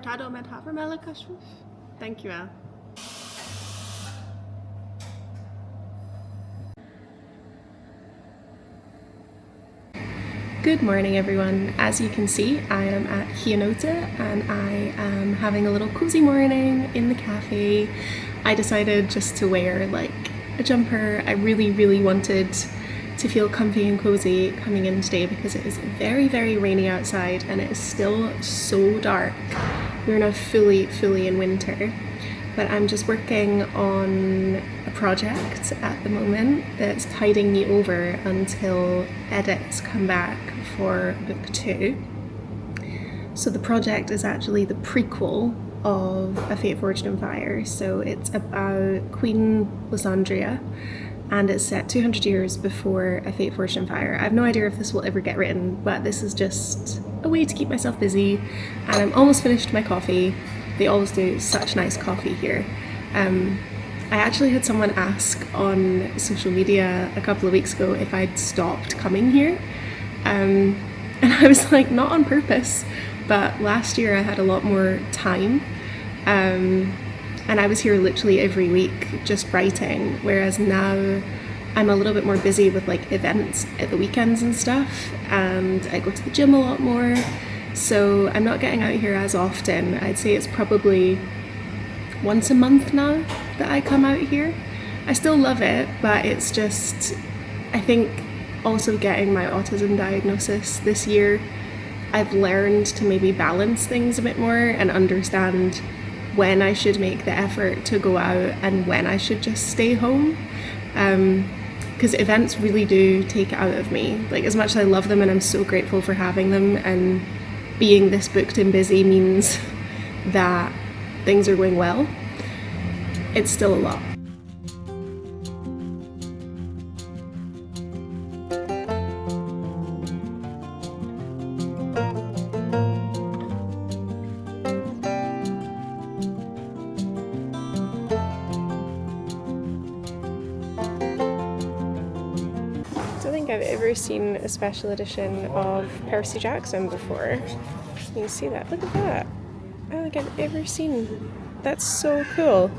avocado met havermelk alsjeblieft. Dankjewel. Good morning everyone. As you can see, I am at Hianota and I am having a little cozy morning in the cafe. I decided just to wear like a jumper. I really wanted to feel comfy and cozy coming in today because it is very rainy outside and it is still so dark. We're now fully in winter. But I'm just working on a project at the moment that's tiding me over until edits come back for book 2. So the project is actually the prequel of A Fate Forged in Fire. So it's about Queen Lysandria and it's set 200 years before A Fate Forged in Fire. I have no idea if this will ever get written, but this is just a way to keep myself busy. And I'm almost finished my coffee. They always do such nice coffee here. I actually had someone ask on social media a couple of weeks ago if I'd stopped coming here. And I was like, not on purpose, but last year I had a lot more time. And I was here literally every week just writing, whereas now I'm a little bit more busy with like events at the weekends and stuff, and I go to the gym a lot more. So I'm not getting out here as often. I'd say it's probably once a month now that I come out here. I still love it, but it's just, I think also getting my autism diagnosis this year, I've learned to maybe balance things a bit more and understand when I should make the effort to go out and when I should just stay home. Because events really do take it out of me. Like, as much as I love them and I'm so grateful for having them, and being this booked and busy means that things are going well, it's still a lot. I don't think I've ever seen a special edition of Percy Jackson before. You can see that. Look at that. I don't think I've ever seen. That's so cool.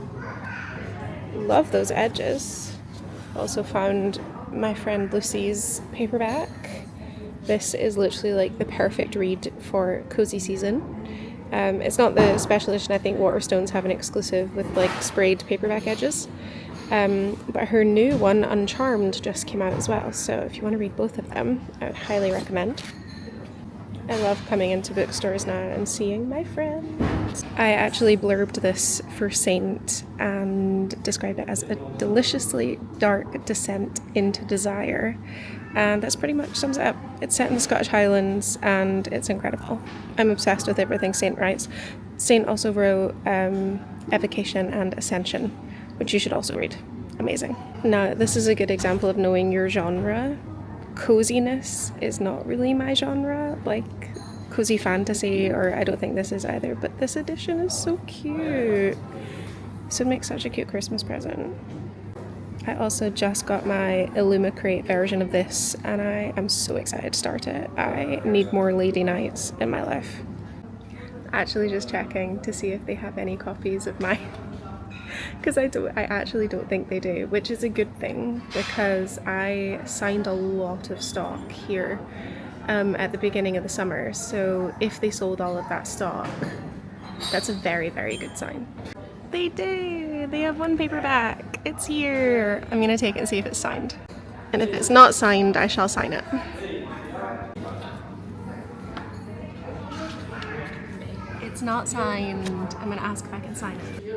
Love those edges. Also found my friend Lucy's paperback. This is literally like the perfect read for cozy season. It's not the special edition. I think Waterstones have an exclusive with like sprayed paperback edges. But her new one, Uncharmed, just came out as well. So if you want to read both of them, I would highly recommend. I love coming into bookstores now and seeing my friends. I actually blurbed this for Saint and described it as a deliciously dark descent into desire. And that's pretty much sums it up. It's set in the Scottish Highlands and it's incredible. I'm obsessed with everything Saint writes. Saint also wrote Evocation and Ascension, which you should also read. Amazing. Now, this is a good example of knowing your genre. Coziness is not really my genre, like cozy fantasy, or I don't think this is either, but this edition is so cute. This would make such a cute Christmas present. I also just got my Illumicrate version of this and I am so excited to start it. I need more lady nights in my life. Actually just checking to see if they have any copies of mine. Because I actually don't think they do, which is a good thing because I signed a lot of stock here at the beginning of the summer. So if they sold all of that stock, that's a very good sign. They do! They have one paperback. It's here! I'm going to take it and see if it's signed. And if it's not signed, I shall sign it. It's not signed. I'm going to ask if I can sign it.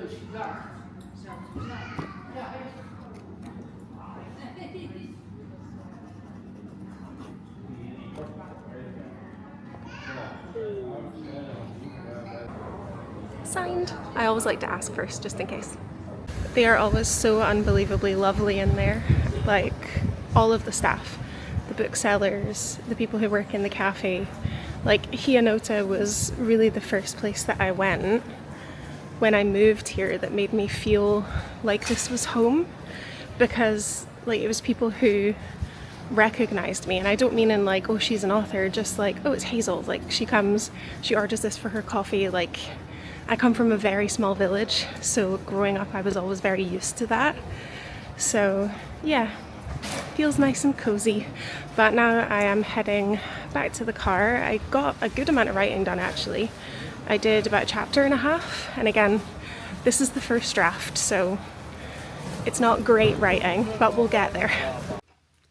Signed. I always like to ask first, just in case. They are always so unbelievably lovely in there. Like, all of the staff, the booksellers, the people who work in the cafe. Like, Hianota was really the first place that I went when I moved here that made me feel like this was home, because like it was people who recognized me, and I don't mean in like, oh, she's an author, just like, oh, it's Hazel, like she comes, she orders this for her coffee, like I come from a very small village, so growing up I was always very used to that. So yeah, feels nice and cozy. But now I am heading back to the car. I got a good amount of writing done actually. I did about a chapter and a half, and again, this is the first draft, so it's not great writing, but we'll get there.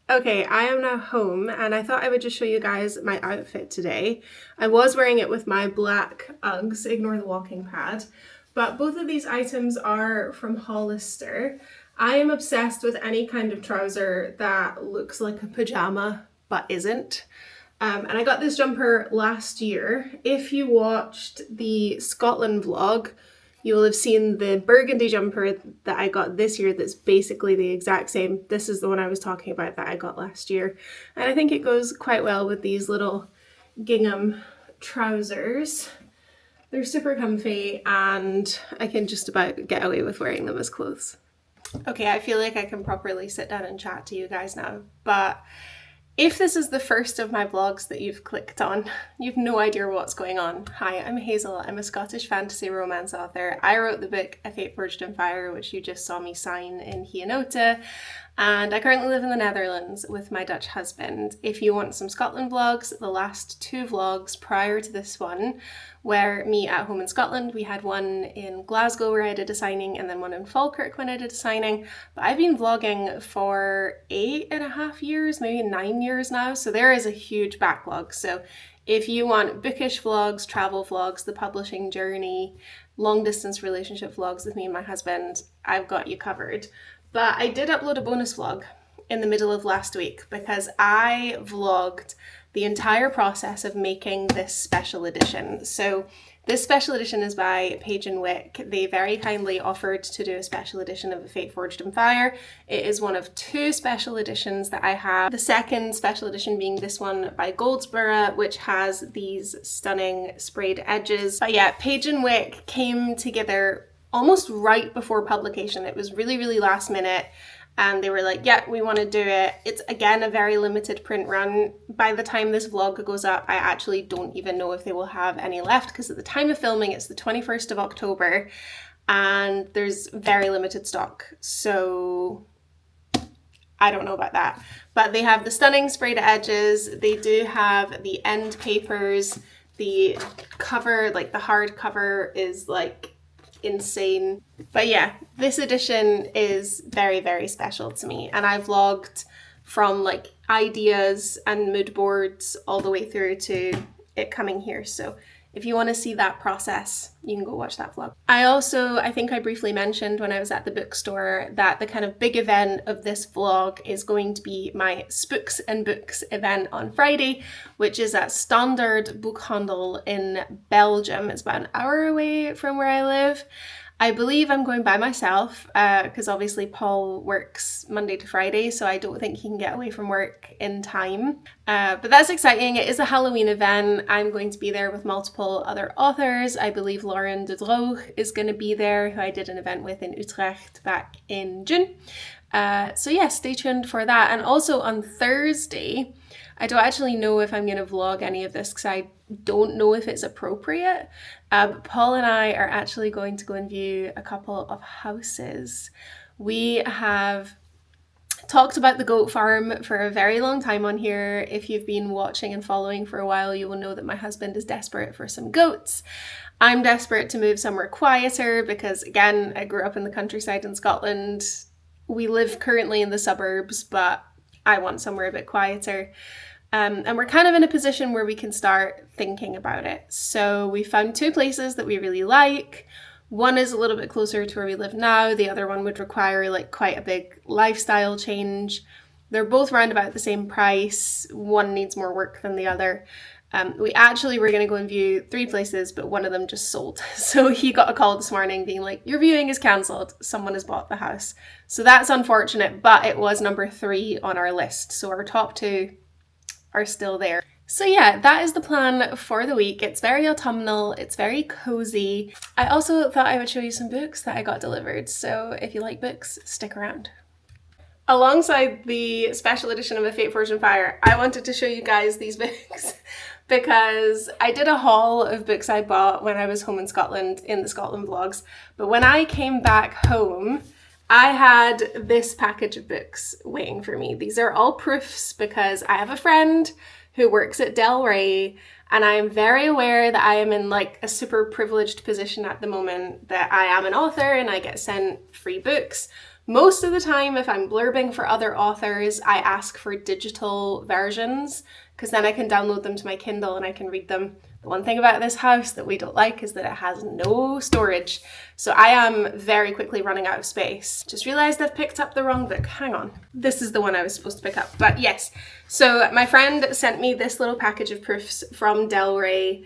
Okay, I am now home and I thought I would just show you guys my outfit today. I was wearing it with my black Uggs, ignore the walking pad, but both of these items are from Hollister. I am obsessed with any kind of trouser that looks like a pajama but isn't. And I got this jumper last year. If you watched the Scotland vlog, you will have seen the burgundy jumper that I got this year that's basically the exact same. This is the one I was talking about that I got last year. And I think it goes quite well with these little gingham trousers. They're super comfy and I can just about get away with wearing them as clothes. Okay, I feel like I can properly sit down and chat to you guys now, but if this is the first of my vlogs that you've clicked on, you've no idea what's going on. Hi, I'm Hazel. I'm a Scottish fantasy romance author. I wrote the book A Fate Forged in Fire, which you just saw me sign in Hazel, and I currently live in the Netherlands with my Dutch husband. If you want some Scotland vlogs, the last 2 vlogs prior to this one were me at home in Scotland. We had one in Glasgow where I did a signing and then one in Falkirk when I did a signing. But I've been vlogging for 8.5 years, maybe 9 years now. So there is a huge backlog. So if you want bookish vlogs, travel vlogs, the publishing journey, long distance relationship vlogs with me and my husband, I've got you covered. But I did upload a bonus vlog in the middle of last week because I vlogged the entire process of making this special edition. So this special edition is by Page & Wick. They very kindly offered to do a special edition of A Fate Forged in Fire. It is one of 2 special editions that I have. The second special edition being this one by Goldsborough, which has these stunning sprayed edges. But yeah, Page & Wick came together almost right before publication. It was really, really last minute. And they were like, yeah, we want to do it. It's, again, a very limited print run. By the time this vlog goes up, I actually don't even know if they will have any left, because at the time of filming, it's the 21st of October, and there's very limited stock. So I don't know about that. But they have the stunning sprayed edges. They do have the end papers. The cover, like the hard cover, is like insane. But yeah, this edition is very, very special to me, and I vlogged from like ideas and mood boards all the way through to it coming here. So if you want to see that process, you can go watch that vlog. I think I briefly mentioned when I was at the bookstore that the kind of big event of this vlog is going to be my Spooks and Books event on Friday, which is at Standard Boekhandel in Belgium. It's about an hour away from where I live. I believe I'm going by myself because obviously Paul works Monday to Friday, so I don't think he can get away from work in time. But that's exciting. It is a Halloween event. I'm going to be there with multiple other authors. I believe Lauren de Droog is going to be there, who I did an event with in Utrecht back in June. So yeah, stay tuned for that. And also on Thursday, I don't actually know if I'm going to vlog any of this because I don't know if it's appropriate. But Paul and I are actually going to go and view a couple of houses. We have talked about the goat farm for a very long time on here. If you've been watching and following for a while, you will know that my husband is desperate for some goats. I'm desperate to move somewhere quieter because, again, I grew up in the countryside in Scotland. We live currently in the suburbs, but I want somewhere a bit quieter. And we're kind of in a position where we can start thinking about it. So we found 2 places that we really like. One is a little bit closer to where we live now. The other one would require like quite a big lifestyle change. They're both around about the same price. One needs more work than the other. We actually were going to go and view 3 places, but one of them just sold. So he got a call this morning being like, your viewing is cancelled. Someone has bought the house. So that's unfortunate, but it was number 3 on our list. So our top 2 are still there. So yeah, that is the plan for the week. It's very autumnal, it's very cozy. I also thought I would show you some books that I got delivered, so if you like books, stick around. alongside the special edition of A Fate Forged in Fire, I wanted to show you guys these books because I did a haul of books I bought when I was home in Scotland in the Scotland vlogs. But when I came back home, I had this package of books waiting for me. These are all proofs because I have a friend who works at Del Rey, and I am very aware that I am in like a super privileged position at the moment, that I am an author and I get sent free books. Most of the time, if I'm blurbing for other authors, I ask for digital versions because then I can download them to my Kindle and I can read them. The one thing about this house that we don't like is that it has no storage. So I am very quickly running out of space. Just realized I've picked up the wrong book. Hang on. This is the one I was supposed to pick up. But yes, so my friend sent me this little package of proofs from Del Rey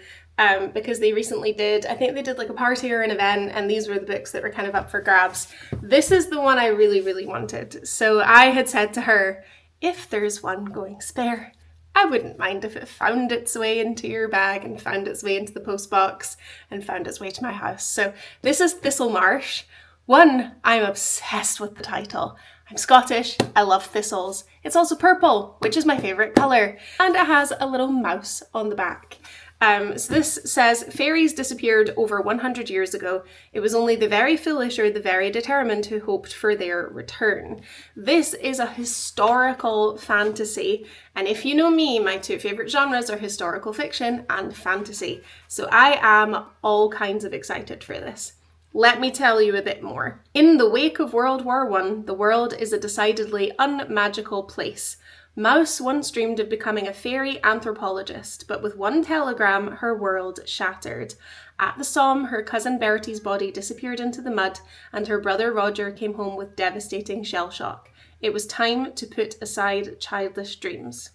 because they recently did, I think they did like a party or an event, and these were the books that were kind of up for grabs. This is the one I really, really wanted. So I had said to her, if there's one going spare, I wouldn't mind if it found its way into your bag and found its way into the post box and found its way to my house. So this is Thistle Marsh. One, I'm obsessed with the title. I'm Scottish, I love thistles. It's also purple, which is my favourite colour. And it has a little mouse on the back. So this says, fairies disappeared over 100 years ago. It was only the very foolish or the very determined who hoped for their return. This is a historical fantasy. And if you know me, my two favourite genres are historical fiction and fantasy. So I am all kinds of excited for this. Let me tell you a bit more. In the wake of World War I, the world is a decidedly unmagical place. Mouse once dreamed of becoming a fairy anthropologist, but with one telegram, her world shattered. At the Somme, her cousin Bertie's body disappeared into the mud, and her brother Roger came home with devastating shell shock. It was time to put aside childish dreams.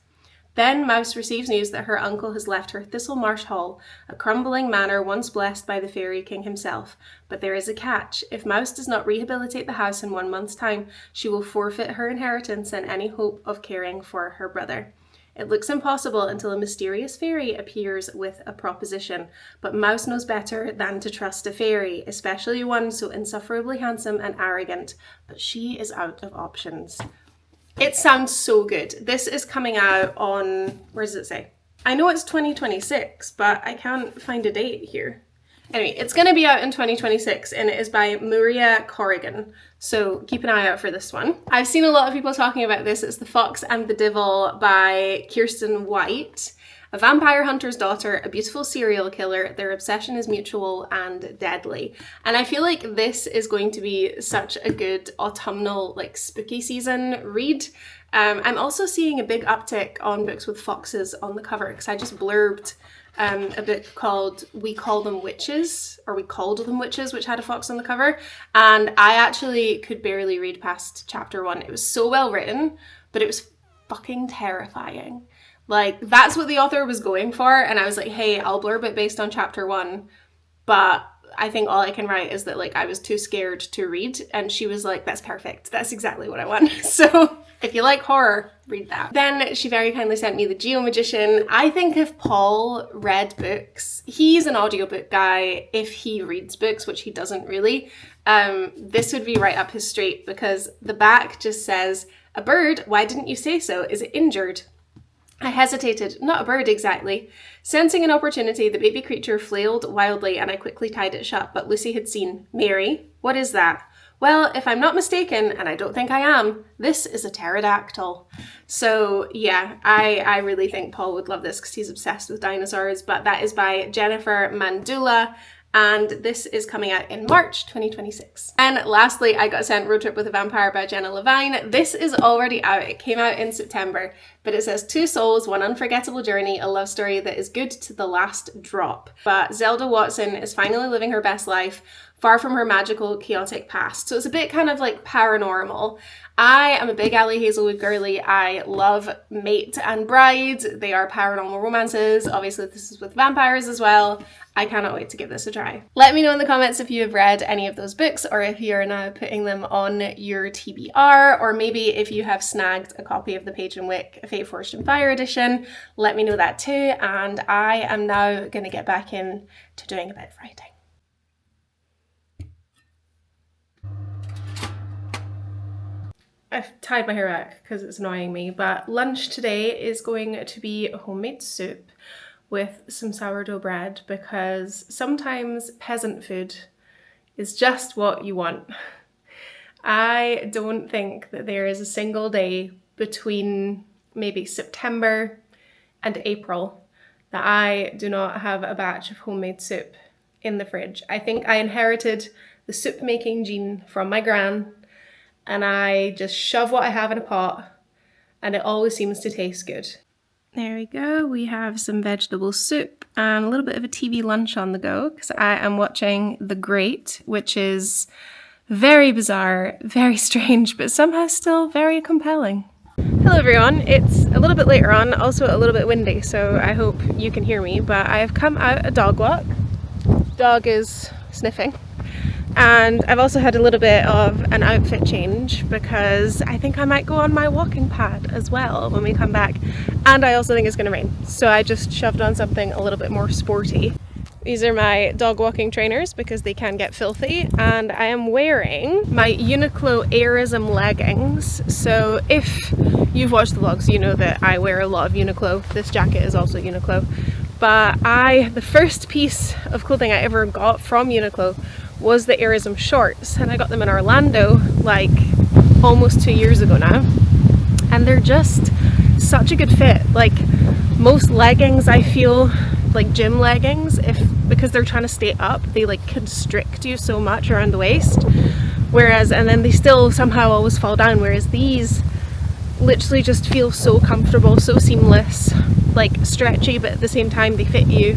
Then Mouse receives news that her uncle has left her Thistle Marsh Hall, a crumbling manor once blessed by the fairy king himself. But there is a catch. If Mouse does not rehabilitate the house in 1 month's time, she will forfeit her inheritance and any hope of caring for her brother. It looks impossible until a mysterious fairy appears with a proposition, but Mouse knows better than to trust a fairy, especially one so insufferably handsome and arrogant. But she is out of options. It sounds so good. This is coming out on, where does it say? I know it's 2026, but I can't find a date here. Anyway, it's going to be out in 2026 and it is by Maria Corrigan. So keep an eye out for this one. I've seen a lot of people talking about this. It's The Fox and the Devil by Kiersten White. A vampire hunter's daughter, a beautiful serial killer, their obsession is mutual and deadly. And I feel like this is going to be such a good autumnal, like spooky season read. I'm also seeing a big uptick on books with foxes on the cover because I just blurbed a book called We Call Them Witches, or We Called Them Witches, which had a fox on the cover. And I actually could barely read past chapter 1. It was so well written, but it was fucking terrifying. Like, that's what the author was going for, and I was like, hey, I'll blurb it based on chapter 1, but I think all I can write is that, like, I was too scared to read, and she was like, that's perfect, that's exactly what I want. So, if you like horror, read that. Then she very kindly sent me The Geomagician. I think if Paul read books, he's an audiobook guy if he reads books, which he doesn't really, this would be right up his street, because the back just says, a bird, why didn't you say so? Is it injured? I hesitated, not a bird exactly. Sensing an opportunity, the baby creature flailed wildly and I quickly tied it shut, but Lucy had seen. Mary, what is that? Well, if I'm not mistaken, and I don't think I am, this is a pterodactyl. So yeah, I really think Paul would love this because he's obsessed with dinosaurs, but that is by Jennifer Mandula. And this is coming out in March 2026. And lastly, I got sent Road Trip with a Vampire by Jenna Levine. This is already out. It came out in September, but it says 2 souls, 1 unforgettable journey, a love story that is good to the last drop. But Zelda Watson is finally living her best life, far from her magical, chaotic past. So it's a bit kind of like paranormal. I am a big Ali Hazelwood girly. I love Mate and Bride. They are paranormal romances. Obviously, this is with vampires as well. I cannot wait to give this a try. Let me know in the comments if you have read any of those books or if you're now putting them on your TBR, or maybe if you have snagged a copy of the Page and Wick Fate Forged in Fire edition. Let me know that too. And I am now going to get back in to doing a bit of writing. I've tied my hair back because it's annoying me, but lunch today is going to be homemade soup with some sourdough bread because sometimes peasant food is just what you want. I don't think that there is a single day between maybe September and April that I do not have a batch of homemade soup in the fridge. I think I inherited the soup making gene from my gran, and I just shove what I have in a pot and it always seems to taste good. There we go, we have some vegetable soup and a little bit of a TV lunch on the go because I am watching The Great, which is very bizarre, very strange, but somehow still very compelling. Hello everyone, it's a little bit later on, also a little bit windy, so I hope you can hear me, but I have come out a dog walk. Dog is sniffing. And I've also had a little bit of an outfit change because I think I might go on my walking pad as well when we come back. And I also think it's going to rain. So I just shoved on something a little bit more sporty. These are my dog walking trainers because they can get filthy. And I am wearing my Uniqlo Airism leggings. So if you've watched the vlogs, you know that I wear a lot of Uniqlo. This jacket is also Uniqlo. But the first piece of clothing I ever got from Uniqlo was the Airism shorts, and I got them in Orlando like almost 2 years ago now, and they're just such a good fit. Like most leggings, I feel like gym leggings, because they're trying to stay up, they like constrict you so much around the waist, and then they still somehow always fall down, whereas these literally just feel so comfortable, so seamless, like stretchy, but at the same time they fit you.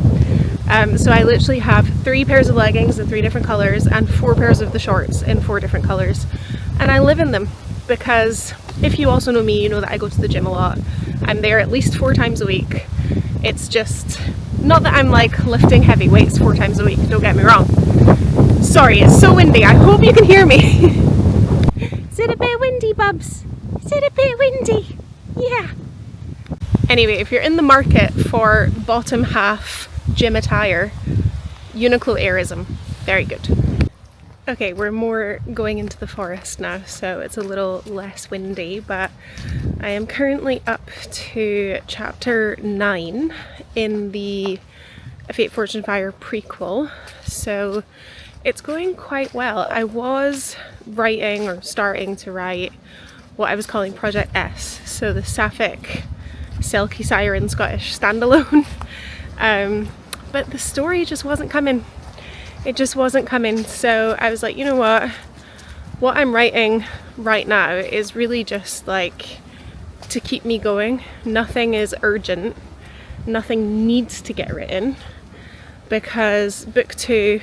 So I literally have 3 pairs of leggings in 3 different colors and 4 pairs of the shorts in 4 different colors, and I live in them because if you also know me, you know that I go to the gym a lot. I'm there at least 4 times a week. It's just not that I'm like lifting heavy weights 4 times a week, don't get me wrong. Sorry, it's so windy, I hope you can hear me. Is it a bit windy, Bubs? Is it a bit windy? Yeah. Anyway, if you're in the market for bottom half gym attire, Uniqlo Airism, very good. Okay, we're more going into the forest now, so it's a little less windy, but I am currently up to chapter 9 in the Fate, Fortune, Fire prequel, so it's going quite well. I was writing, or starting to write, what I was calling Project S, so the Sapphic Selkie Siren Scottish standalone. But the story just wasn't coming. It just wasn't coming. So I was like, you know what I'm writing right now is really just like to keep me going. Nothing is urgent. Nothing needs to get written because book 2,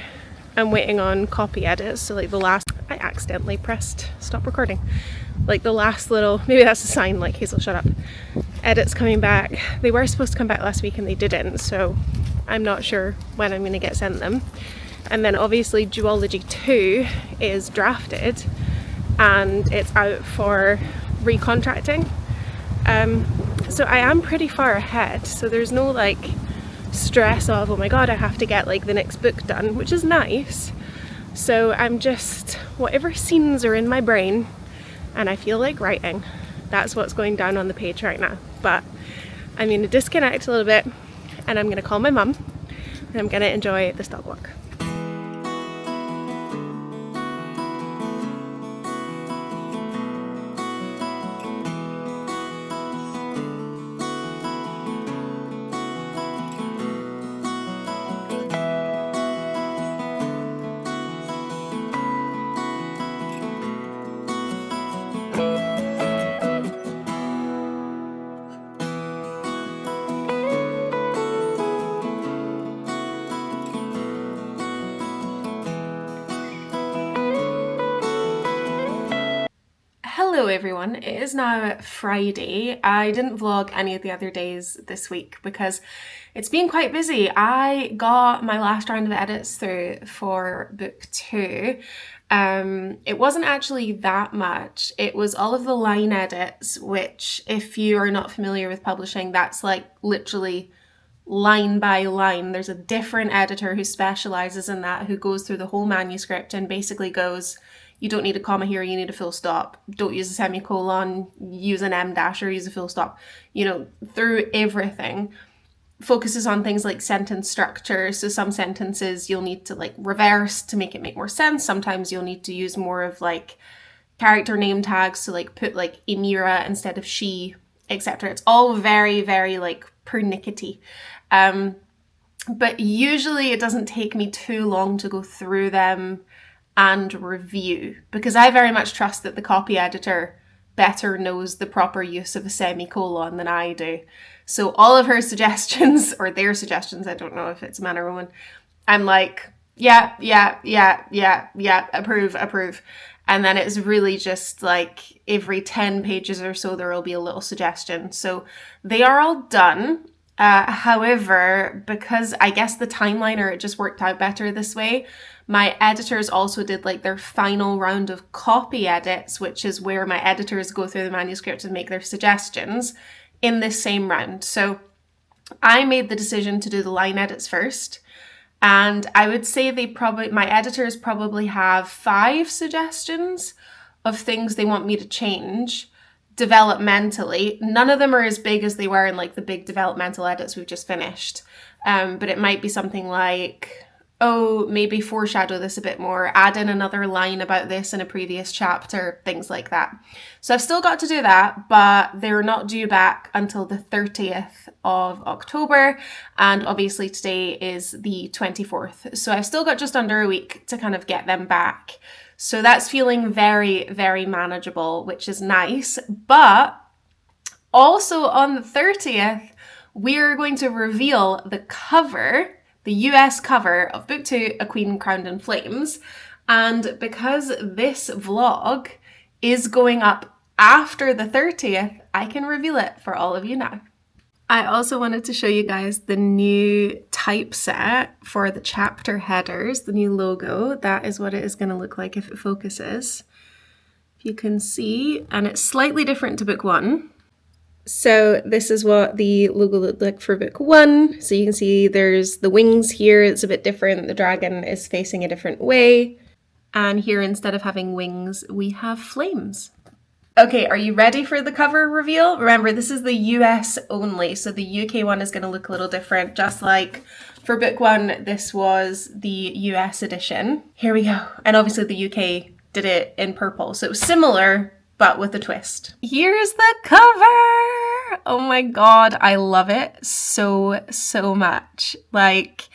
I'm waiting on copy edits. So like I accidentally pressed stop recording. Like the last little, maybe that's a sign like Hazel, shut up. Edits coming back. They were supposed to come back last week and they didn't, so I'm not sure when I'm going to get sent them. And then obviously Duology 2 is drafted and it's out for recontracting. So I am pretty far ahead, so there's no like stress of, oh my god, I have to get like the next book done, which is nice. So I'm just, whatever scenes are in my brain and I feel like writing, that's what's going down on the page right now. But I'm going to disconnect a little bit and I'm going to call my mum and I'm going to enjoy this dog walk. Hello everyone, it is now Friday. I didn't vlog any of the other days this week because it's been quite busy. I got my last round of edits through for book 2. It wasn't actually that much. It was all of the line edits, which if you are not familiar with publishing, that's like literally line by line. There's a different editor who specializes in that, who goes through the whole manuscript and basically goes, You don't need a comma here, you need a full stop. Don't use a semicolon, use an em dash or use a full stop. You know, through everything, focuses on things like sentence structure. So some sentences you'll need to like reverse to make it make more sense. Sometimes you'll need to use more of like character name tags to like put like Emira instead of she, etc. It's all very, very like pernickety. But usually it doesn't take me too long to go through them and review, because I very much trust that the copy editor better knows the proper use of a semicolon than I do. So all of her suggestions, or their suggestions, I don't know if it's a man or woman, I'm like, yeah, approve. And then it's really just like every 10 pages or so, there will be a little suggestion. So they are all done. However, because I guess the timeline, or it just worked out better this way, my editors also did like their final round of copy edits, which is where my editors go through the manuscript and make their suggestions in this same round. So I made the decision to do the line edits first. And I would say my editors probably have 5 suggestions of things they want me to change developmentally. None of them are as big as they were in like the big developmental edits we've just finished. But it might be something like, oh, maybe foreshadow this a bit more, add in another line about this in a previous chapter, things like that. So I've still got to do that, but they're not due back until the 30th of October. And obviously today is the 24th. So I've still got just under a week to kind of get them back. So that's feeling very, very manageable, which is nice. But also on the 30th, we're going to reveal the cover, the US cover of Book 2, A Queen Crowned in Flames. And because this vlog is going up after the 30th, I can reveal it for all of you now. I also wanted to show you guys the new typeset for the chapter headers, the new logo. That is what it is going to look like if it focuses. If you can see, and it's slightly different to book 1. So this is what the logo looked like for book 1. So you can see there's the wings here, it's a bit different. The dragon is facing a different way. And here, instead of having wings, we have flames. Okay, are you ready for the cover reveal? Remember, this is the US only, so the UK one is going to look a little different, just like for book 1, this was the US edition. Here we go. And obviously the UK did it in purple, so it was similar, but with a twist. Here's the cover! Oh my god, I love it so, so much. Like,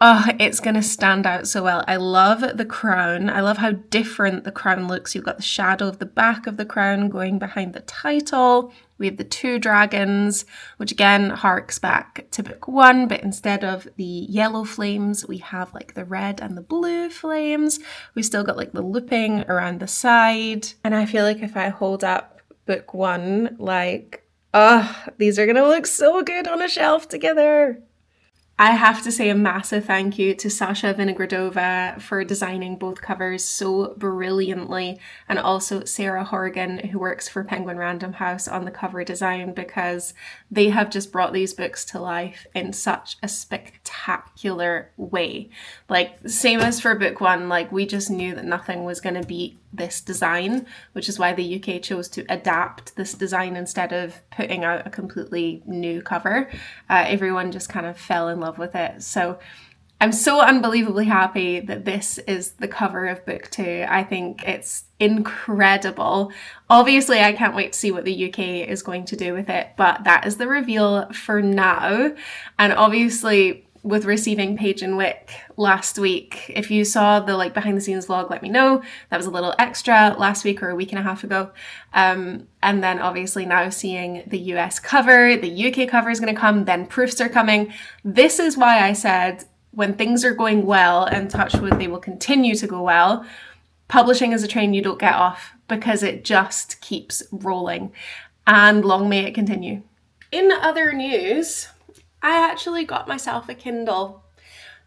oh, it's going to stand out so well. I love the crown. I love how different the crown looks. You've got the shadow of the back of the crown going behind the title. We have the 2 dragons, which again harks back to book 1, but instead of the yellow flames, we have like the red and the blue flames. We've still got like the looping around the side. And I feel like if I hold up book 1, like, oh, these are going to look so good on a shelf together. I have to say a massive thank you to Sasha Vinogradova for designing both covers so brilliantly, and also Sarah Horgan, who works for Penguin Random House on the cover design, because they have just brought these books to life in such a spectacular way. Like, same as for book 1, like we just knew that nothing was going to beat this design, which is why the UK chose to adapt this design instead of putting out a completely new cover. Everyone just kind of fell in love with it. So I'm so unbelievably happy that this is the cover of book 2. I think it's incredible. Obviously, I can't wait to see what the UK is going to do with it, but that is the reveal for now. And obviously, with receiving Page and Wick last week, if you saw the like behind the scenes vlog, let me know. That was a little extra last week or a week and a half ago. And then obviously now seeing the US cover, the UK cover is going to come, then proofs are coming. This is why I said when things are going well, and touch wood, they will continue to go well, publishing is a train you don't get off, because it just keeps rolling, and long may it continue. In other news, I actually got myself a Kindle.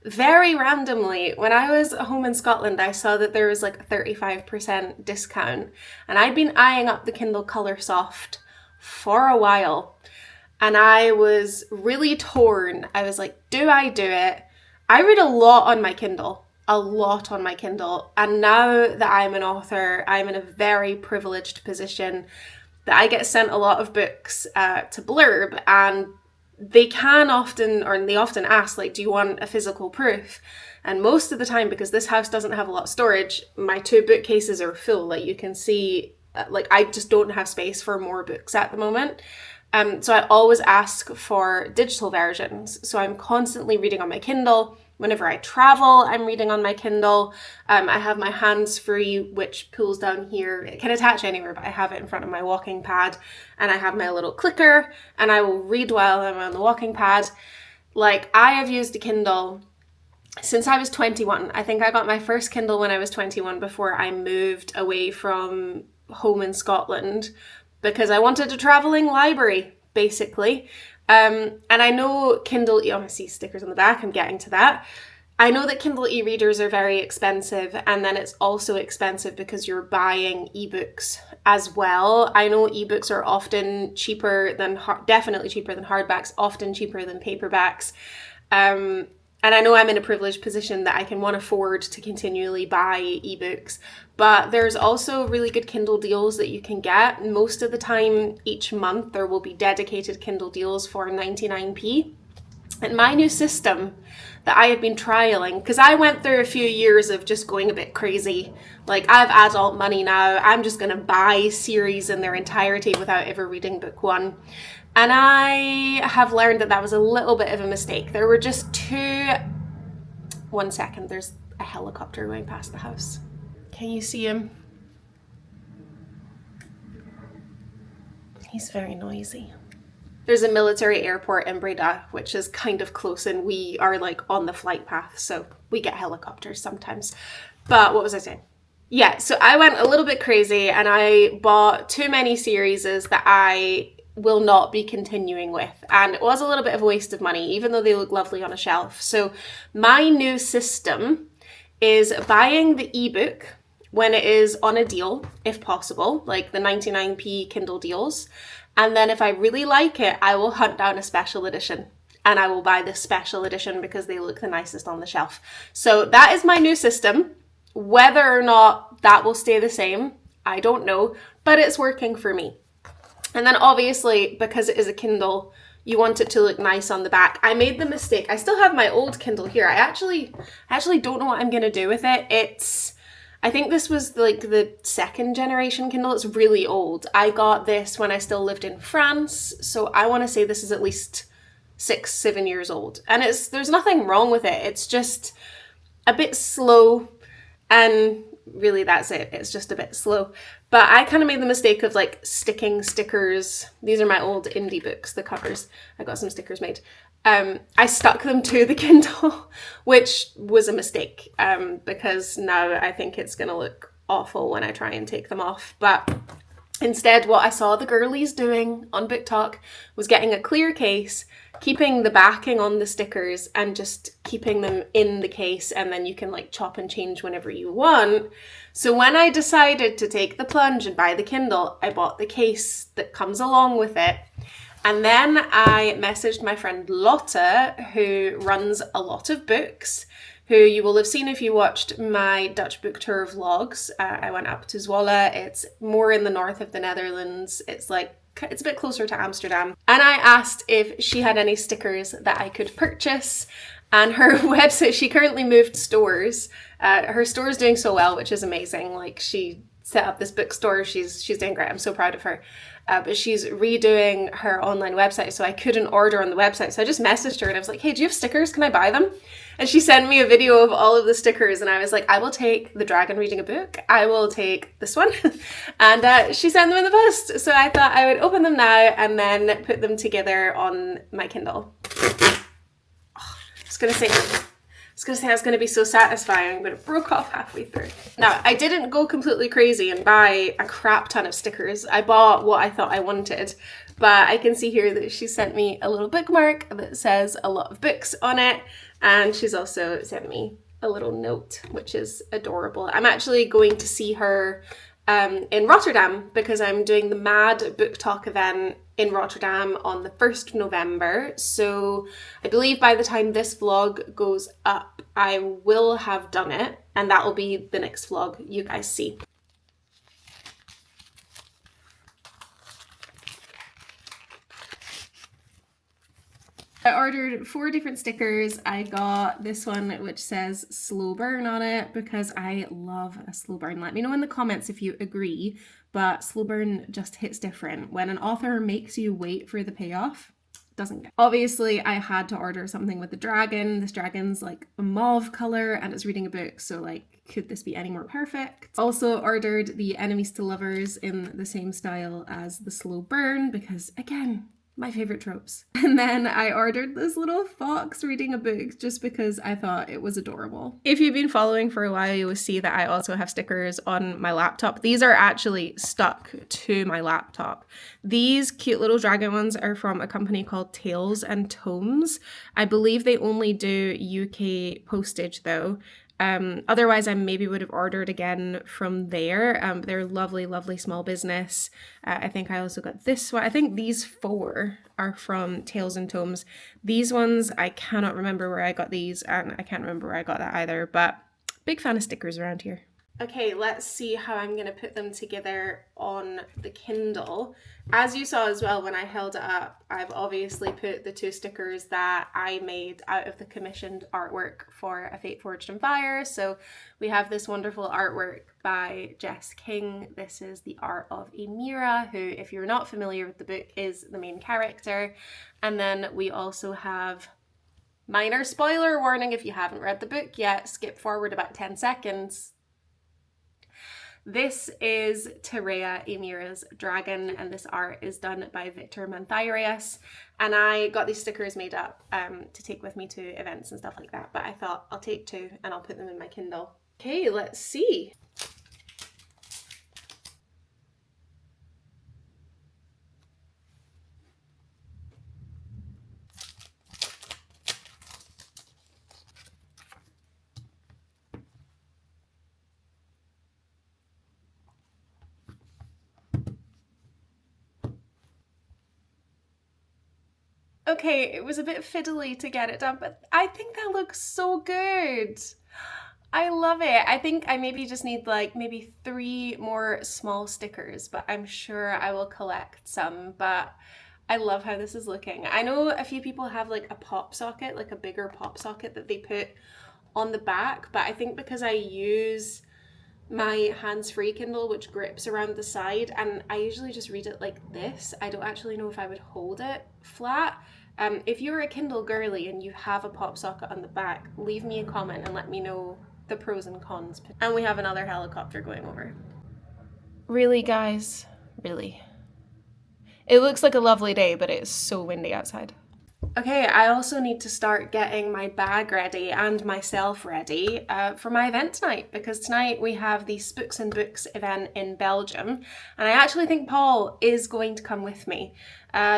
Very randomly, when I was home in Scotland, I saw that there was like a 35% discount, and I'd been eyeing up the Kindle Colour Soft for a while, and I was really torn. I was like, do I do it? I read a lot on my Kindle. a lot on my Kindle. And now that I'm an author, I'm in a very privileged position that I get sent a lot of books to blurb, and they often ask, like, do you want a physical proof? And most of the time, because this house doesn't have a lot of storage, my 2 bookcases are full. Like, you can see, like, I just don't have space for more books at the moment. So I always ask for digital versions. So I'm constantly reading on my Kindle. Whenever I travel, I'm reading on my Kindle. I have my hands-free, which pulls down here. It can attach anywhere, but I have it in front of my walking pad. And I have my little clicker, and I will read while I'm on the walking pad. Like, I have used a Kindle since I was 21. I think I got my first Kindle when I was 21, before I moved away from home in Scotland, because I wanted a traveling library, basically. And I know Kindle, I see stickers on the back, I'm getting to that. I know that Kindle e-readers are very expensive, and then it's also expensive because you're buying ebooks as well. I know ebooks are often cheaper than, definitely cheaper than hardbacks, often cheaper than paperbacks. And I know I'm in a privileged position that I can afford to continually buy ebooks, but there's also really good Kindle deals that you can get. Most of the time, each month, there will be dedicated Kindle deals for 99p. And my new system that I have been trialing, because I went through a few years of just going a bit crazy. Like, I have adult money now, I'm just going to buy series in their entirety without ever reading book 1. And I have learned that that was a little bit of a mistake. There were just 2... One second, there's a helicopter going past the house. Can you see him? He's very noisy. There's a military airport in Breda, which is kind of close, and we are like on the flight path, so we get helicopters sometimes. But what was I saying? Yeah, so I went a little bit crazy, and I bought too many series that I will not be continuing with, and it was a little bit of a waste of money, even though they look lovely on a shelf. So my new system is buying the ebook when it is on a deal, if possible, like the 99p Kindle deals. And then if I really like it, I will hunt down a special edition, and I will buy the special edition because they look the nicest on the shelf. So that is my new system. Whether or not that will stay the same, I don't know, but it's working for me. And then obviously, because it is a Kindle, you want it to look nice on the back. I made the mistake. I still have my old Kindle here. I actually don't know what I'm going to do with it. I think this was like the 2nd generation Kindle. It's really old. I got this when I still lived in France. So I want to say this is at least 6-7 years old. And there's nothing wrong with it. It's just a bit slow, and really that's it. It's just a bit slow. But I kind of made the mistake of like sticking stickers. These are my old indie books, the covers. I got some stickers made. I stuck them to the Kindle, which was a mistake, because now I think it's going to look awful when I try and take them off. But instead, what I saw the girlies doing on Book Talk was getting a clear case, keeping the backing on the stickers, and just keeping them in the case, and then you can like chop and change whenever you want. So when I decided to take the plunge and buy the Kindle, I bought the case that comes along with it. And then I messaged my friend Lotte, who runs a lot of books, who you will have seen if you watched my Dutch book tour vlogs. I went up to Zwolle. It's more in the north of the Netherlands. It's a bit closer to Amsterdam. And I asked if she had any stickers that I could purchase. And her website, she currently moved stores. Her store is doing so well, which is amazing. Like, she set up this bookstore. She's doing great. I'm so proud of her. But she's redoing her online website, so I couldn't order on the website. So I just messaged her and I was like, hey, do you have stickers? Can I buy them? And she sent me a video of all of the stickers, and I was like, I will take the dragon reading a book. I will take this one. And she sent them in the post. So I thought I would open them now and then put them together on my Kindle. I was going to say it's going to be so satisfying, but it broke off halfway through. Now, I didn't go completely crazy and buy a crap ton of stickers. I bought what I thought I wanted, but I can see here that she sent me a little bookmark that says a lot of books on it, and she's also sent me a little note, which is adorable. I'm actually going to see her in Rotterdam, because I'm doing the Mad Book Talk event in Rotterdam on the 1st of November. So I believe by the time this vlog goes up, I will have done it, and that will be the next vlog you guys see. I ordered 4 different stickers. I got this one which says slow burn on it because I love a slow burn. Let me know in the comments if you agree, but slow burn just hits different. When an author makes you wait for the payoff, doesn't get. Obviously, I had to order something with the dragon. This dragon's like a mauve color and it's reading a book, so like, could this be any more perfect? Also ordered the enemies to lovers in the same style as the slow burn because, again, my favorite tropes. And then I ordered this little fox reading a book just because I thought it was adorable. If you've been following for a while, you will see that I also have stickers on my laptop. These are actually stuck to my laptop. These cute little dragon ones are from a company called Tales and Tomes. I believe they only do UK postage though. Otherwise I maybe would have ordered again from there. They're lovely, lovely small business. I think I also got this one. I think these 4 are from Tales and Tomes. These ones, I cannot remember where I got these, and I can't remember where I got that either, but big fan of stickers around here. Okay, let's see how I'm going to put them together on the Kindle. As you saw as well when I held it up, I've obviously put the 2 stickers that I made out of the commissioned artwork for A Fate Forged in Fire. So we have this wonderful artwork by Jess King. This is the art of Emira, who, if you're not familiar with the book, is the main character. And then we also have, minor spoiler warning if you haven't read the book yet, skip forward about 10 seconds. This is Terea, Emira's dragon, and this art is done by Victor Mantharius. And I got these stickers made up to take with me to events and stuff like that, but I thought I'll take 2 and I'll put them in my Kindle. Okay, let's see. Okay, it was a bit fiddly to get it done, but I think that looks so good. I love it. I think I maybe just need like maybe 3 more small stickers, but I'm sure I will collect some. But I love how this is looking. I know a few people have like a pop socket, like a bigger pop socket that they put on the back, but I think because I use my hands-free Kindle, which grips around the side, and I usually just read it like this, I don't actually know if I would hold it flat. If you're a Kindle girly and you have a pop socket on the back, leave me a comment and let me know the pros and cons. And we have another helicopter going over. Really, guys? Really? It looks like a lovely day, but it's so windy outside. Okay, I also need to start getting my bag ready and myself ready for my event tonight, because tonight we have the Spooks and Books event in Belgium, and I actually think Paul is going to come with me.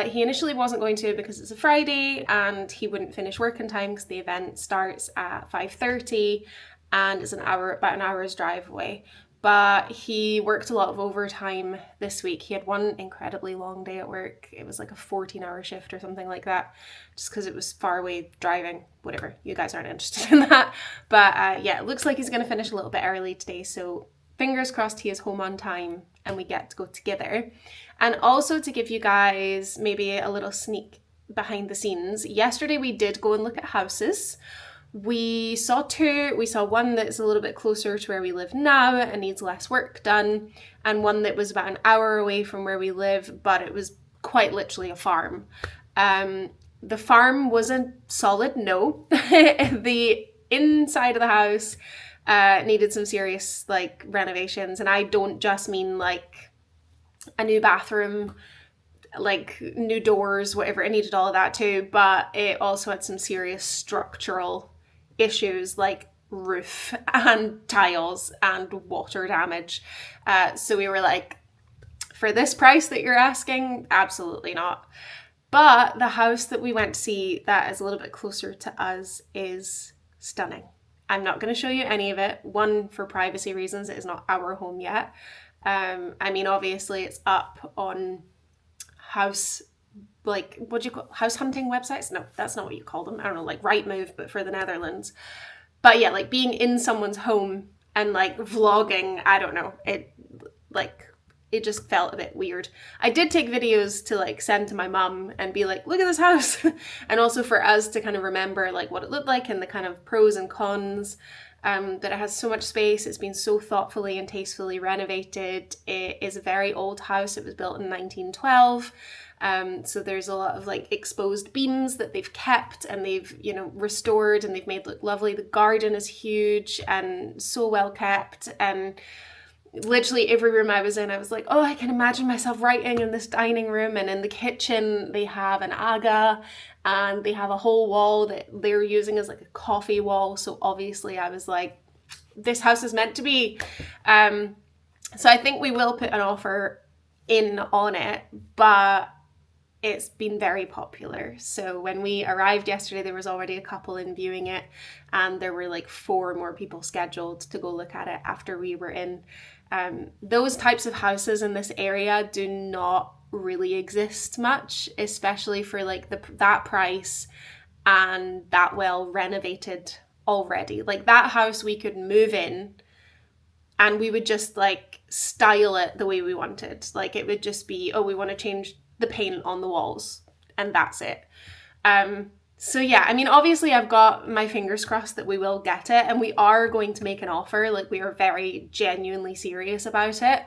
He initially wasn't going to because it's a Friday and he wouldn't finish work in time because the event starts at 5:30 and is about an hour's drive away. But he worked a lot of overtime this week. He had one incredibly long day at work. It was like a 14-hour shift or something like that, just because it was far away driving, whatever. You guys aren't interested in that. But yeah, it looks like he's going to finish a little bit early today. So fingers crossed he is home on time and we get to go together. And also to give you guys maybe a little sneak behind the scenes, yesterday we did go and look at houses. We saw 2. We saw one that's a little bit closer to where we live now and needs less work done, and one that was about an hour away from where we live, but it was quite literally a farm. The farm was a solid no. The inside of the house needed some serious like renovations, and I don't just mean like a new bathroom, like new doors, whatever. It needed all of that too, but it also had some serious structural issues like roof and tiles and water damage. So we were like, for this price that you're asking, absolutely not. But the house that we went to see that is a little bit closer to us is stunning. I'm not going to show you any of it. One, for privacy reasons, it is not our home yet. I mean, obviously it's up on house, like, what do you call, house hunting websites? No, that's not what you call them. I don't know, like Rightmove, but for the Netherlands. But yeah, like being in someone's home and like vlogging, I don't know, it just felt a bit weird. I did take videos to like send to my mum and be like, look at this house. And also for us to kind of remember like what it looked like and the kind of pros and cons. That it has so much space. It's been so thoughtfully and tastefully renovated. It is a very old house. It was built in 1912. So there's a lot of like exposed beams that they've kept and they've, you know, restored and they've made look lovely. The garden is huge and so well kept, and literally every room I was in, I was like, oh, I can imagine myself writing in this dining room. And in the kitchen, they have an aga and they have a whole wall that they're using as like a coffee wall. So obviously I was like, this house is meant to be. So I think we will put an offer in on it, but it's been very popular. So when we arrived yesterday, there was already a couple in viewing it, and there were like 4 more people scheduled to go look at it after we were in. Those types of houses in this area do not really exist much, especially for like that price and that well renovated already. Like that house we could move in and we would just like style it the way we wanted. Like it would just be, oh, we want to change the paint on the walls and that's it. So yeah, I mean, obviously I've got my fingers crossed that we will get it, and we are going to make an offer. Like we are very genuinely serious about it.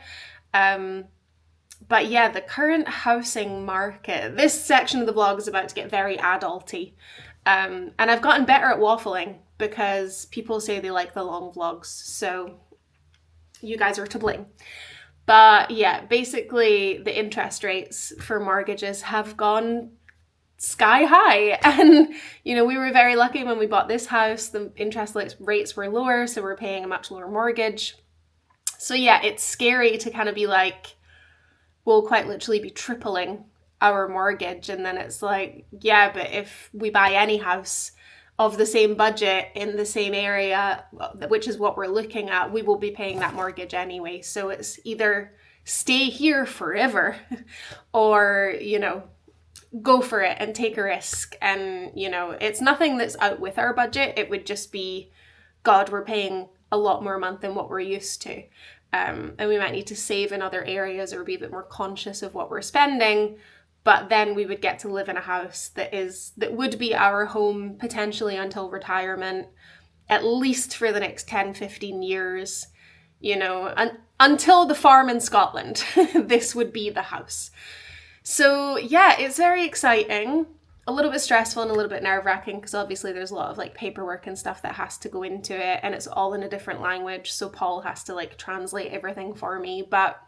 But yeah, the current housing market, this section of the vlog is about to get very adulty. And I've gotten better at waffling because people say they like the long vlogs. So you guys are to blame. But yeah, basically the interest rates for mortgages have gone sky high. And, you know, we were very lucky when we bought this house, the interest rates were lower, so we're paying a much lower mortgage. So yeah, it's scary to kind of be like, we'll quite literally be tripling our mortgage. And then it's like, yeah, but if we buy any house of the same budget in the same area, which is what we're looking at, we will be paying that mortgage anyway. So it's either stay here forever or, you know, go for it and take a risk. And, you know, it's nothing that's out with our budget. It would just be, God, we're paying a lot more a month than what we're used to. And we might need to save in other areas or be a bit more conscious of what we're spending. But then we would get to live in a house that would be our home potentially until retirement, at least for the next 10, 15 years, you know, until the farm in Scotland, this would be the house. So yeah, it's very exciting, a little bit stressful and a little bit nerve-wracking because obviously there's a lot of like paperwork and stuff that has to go into it, and it's all in a different language. So Paul has to like translate everything for me, but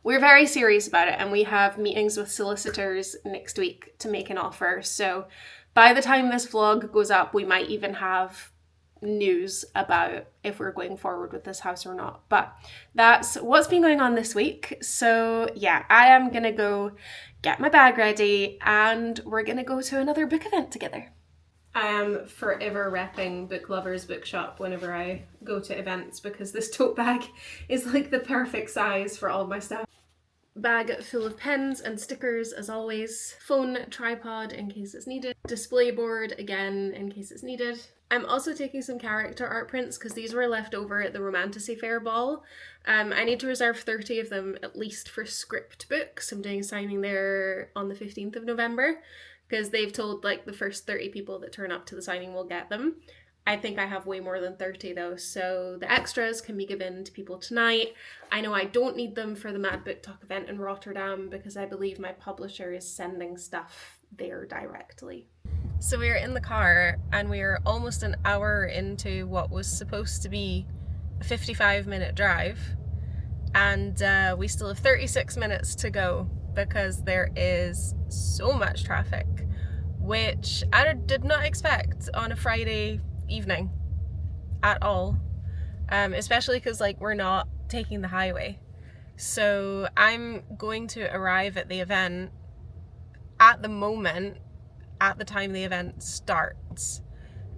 we're very serious about it, and we have meetings with solicitors next week to make an offer. So by the time this vlog goes up, we might even have news about if we're going forward with this house or not. But that's what's been going on this week. So yeah, I am gonna go get my bag ready and we're gonna go to another book event together. I am forever repping Book Lovers Bookshop whenever I go to events because this tote bag is like the perfect size for all of my stuff. Bag full of pens and stickers as always, phone, tripod in case it's needed, display board again in case it's needed. I'm also taking some character art prints because these were left over at the Romantasy Fair ball. I need to reserve 30 of them at least for script books. I'm doing a signing there on the 15th of November because they've told like the first 30 people that turn up to the signing will get them. I think I have way more than 30 though, so the extras can be given to people tonight. I know I don't need them for the Mad Book Talk event in Rotterdam because I believe my publisher is sending stuff there directly. So we are in the car and we are almost an hour into what was supposed to be a 55-minute drive, and we still have 36 minutes to go because there is so much traffic, which I did not expect on a Friday evening at all, especially because like we're not taking the highway. So I'm going to arrive at the event at the moment, at the time the event starts.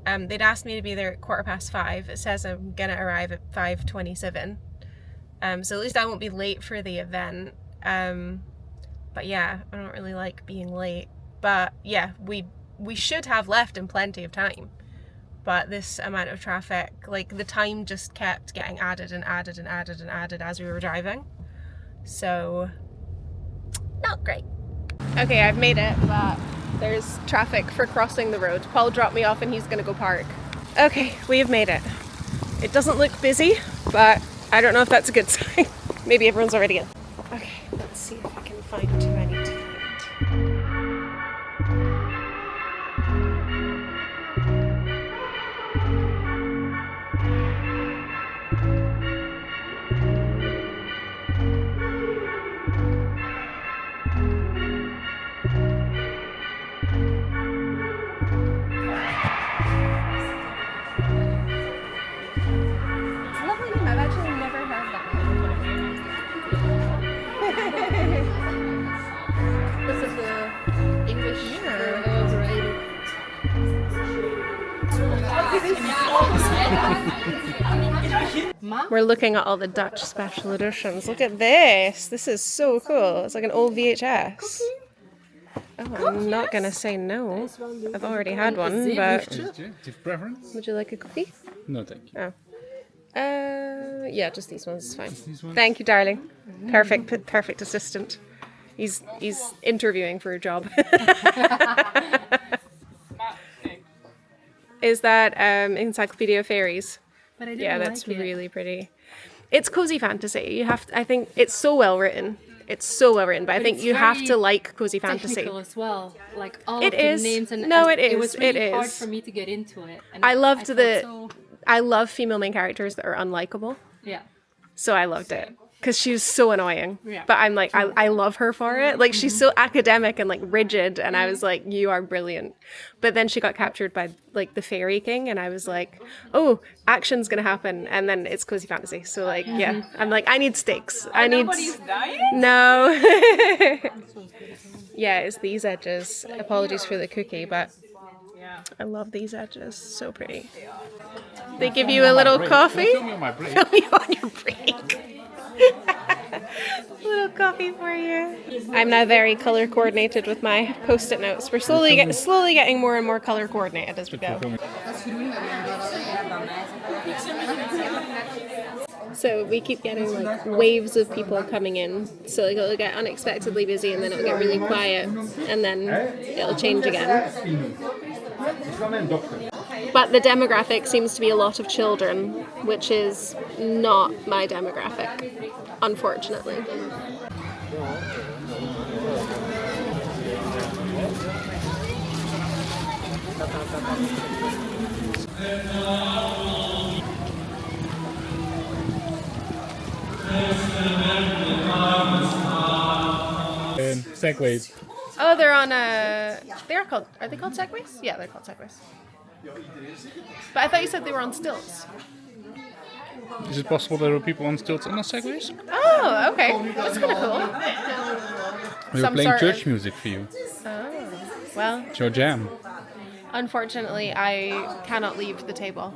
They'd asked me to be there at 5:15. It says I'm gonna arrive at 5:27. So at least I won't be late for the event. But yeah, I don't really like being late. But yeah, we should have left in plenty of time. But this amount of traffic, like the time just kept getting added and added and added and added as we were driving. So, not great. Okay, I've made it, but there's traffic for crossing the road. Paul dropped me off and he's gonna go park. Okay, we have made it. It doesn't look busy, but I don't know if that's a good sign. Maybe everyone's already in. Okay, let's see if I can find who I need to find. We're looking at all the Dutch special editions. Look at this. This is so cool. It's like an old VHS. Oh, I'm not going to say no. I've already had one, but... Would you like a cookie? No, thank you. Oh. Yeah, just these ones is fine. Thank you, darling. Perfect assistant. He's interviewing for a job. Is that Encyclopedia of Fairies? But I didn't Yeah, that's like it. really pretty. It's cozy fantasy. You have to, I think it's so well written. It's so well written, but I think you have to like cozy fantasy. Technical as well, like all It of the is. names and No, and it is. It was really It hard is. for me to get into it. And I loved felt I love female main characters that are unlikable. yeah. So I loved it. Because she was so annoying. Yeah. But I'm like, I love her for it. Like, she's so academic and, like, rigid. And I was like, you are brilliant. But then she got captured by, like, the Fairy King. And I was like, oh, action's going to happen. And then it's cozy fantasy. So, like, yeah. I'm like, I need stakes. I need... Nobody's dying? No. Yeah, it's these edges. Apologies for the cookie, but I love these edges. So pretty. They give you a little coffee. Fill me on my break. Fill me on your break. Little coffee for you. I'm now very color coordinated with my post-it notes. We're slowly getting more and more color coordinated as we go. So we keep getting like waves of people coming in. So like, it'll get unexpectedly busy and then it'll get really quiet and then it'll change again. But the demographic seems to be a lot of children, which is not my demographic, unfortunately. Segways. Oh, they're on a... Are they called segways? Yeah, they're called segways. But I thought you said they were on stilts. Is it possible there are people on stilts on the segways? Oh, okay. That's kind of cool. We were Some playing sort church of- music for you. Oh, well, It's your jam. unfortunately, I cannot leave the table.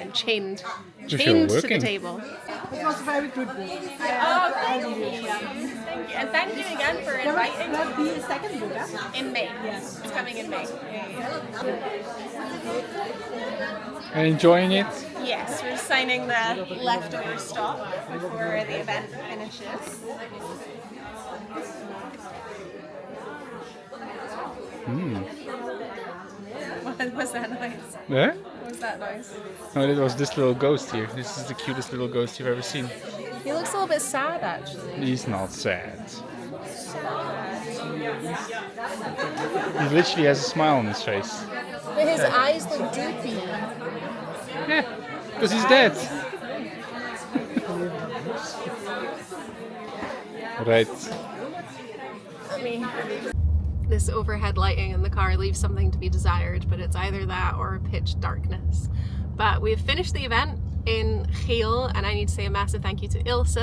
I'm chained If you're to the working. table. It was very good. Oh, thank you. Thank you. And thank you again for inviting me. That be the second book, huh? In May. Yes. It's coming in May. And enjoying it? Yes, we're signing the leftover stock before the event finishes. What was that noise? Yeah? What was that noise? No, it was this little ghost here. This is the cutest little ghost you've ever seen. He looks a little bit sad, actually. He's not sad. He literally has a smile on his face. But his eyes look droopy. Yeah, because he's dead. Right. This overhead lighting in the car leaves something to be desired, but it's either that or pitch darkness. But we've finished the event in Hazel, and I need to say a massive thank you to Ilse,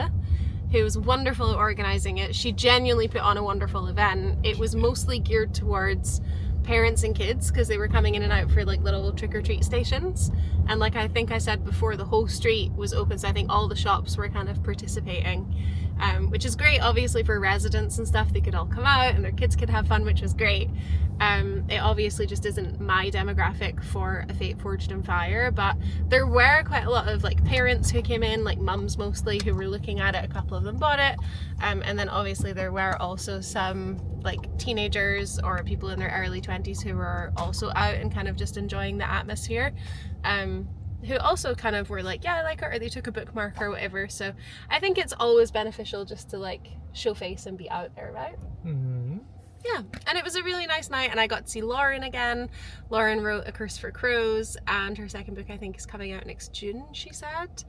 who was wonderful at organising it. She genuinely put on a wonderful event. It was mostly geared towards parents and kids because they were coming in and out for like little trick-or-treat stations, and like I think I said before, the whole street was open, so I think all the shops were kind of participating, which is great. Obviously for residents and stuff, they could all come out and their kids could have fun, which was great. It obviously just isn't my demographic for a Fate Forged in Fire, but there were quite a lot of like parents who came in, like mums mostly, who were looking at it. A couple of them bought it, and then obviously there were also some like teenagers or people in their early 20s who were also out and kind of just enjoying the atmosphere, who also kind of were like, yeah, I like it, or they took a bookmark or whatever. So I think it's always beneficial just to like show face and be out there, right? Mm-hmm. Yeah, and it was a really nice night, and I got to see Lauren again. Lauren wrote A Curse for Crows, and her second book I think is coming out next June, she said.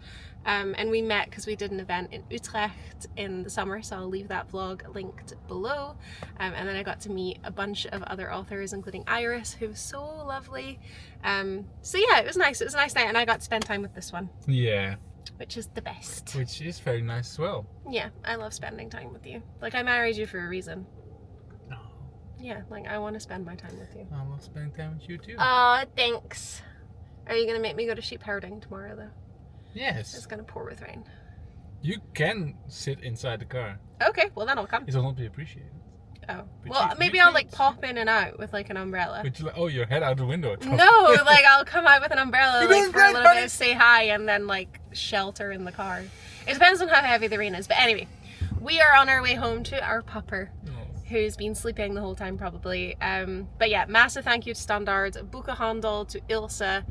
And we met because we did an event in Utrecht in the summer, so I'll leave that vlog linked below. And then I got to meet a bunch of other authors, including Iris, who was so lovely. So yeah, it was nice. It was a nice night, and I got to spend time with this one. Yeah. Which is the best. Which is very nice as well. Yeah, I love spending time with you. Like, I married you for a reason. Oh. Yeah, like, I want to spend my time with you. I love spending time with you too. Aw, thanks. Are you going to make me go to sheep herding tomorrow, though? Yes. It's going to pour with rain. You can sit inside the car. Okay, well then I'll come. It will not be appreciated. Oh. But Well, maybe I'll, like, pop in and out with, like, an umbrella. But you like, oh, your head out the window. No, like, I'll come out with an umbrella, You're like, doing for a great, little bit, honey. say hi, and then, like, shelter in the car. It depends on how heavy the rain is. But anyway, we are on our way home to our pupper, who's been sleeping the whole time probably. But yeah, massive thank you to Standard, Boekenhandel, to Ilse,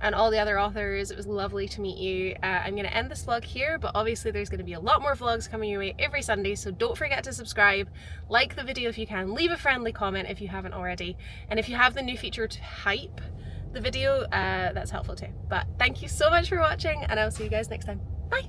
and all the other authors. It was lovely to meet you. I'm going to end this vlog here, but obviously there's going to be a lot more vlogs coming your way every Sunday, so don't forget to subscribe, like the video if you can, leave a friendly comment if you haven't already, and if you have the new feature to hype the video, that's helpful too. But thank you so much for watching, and I'll see you guys next time. Bye!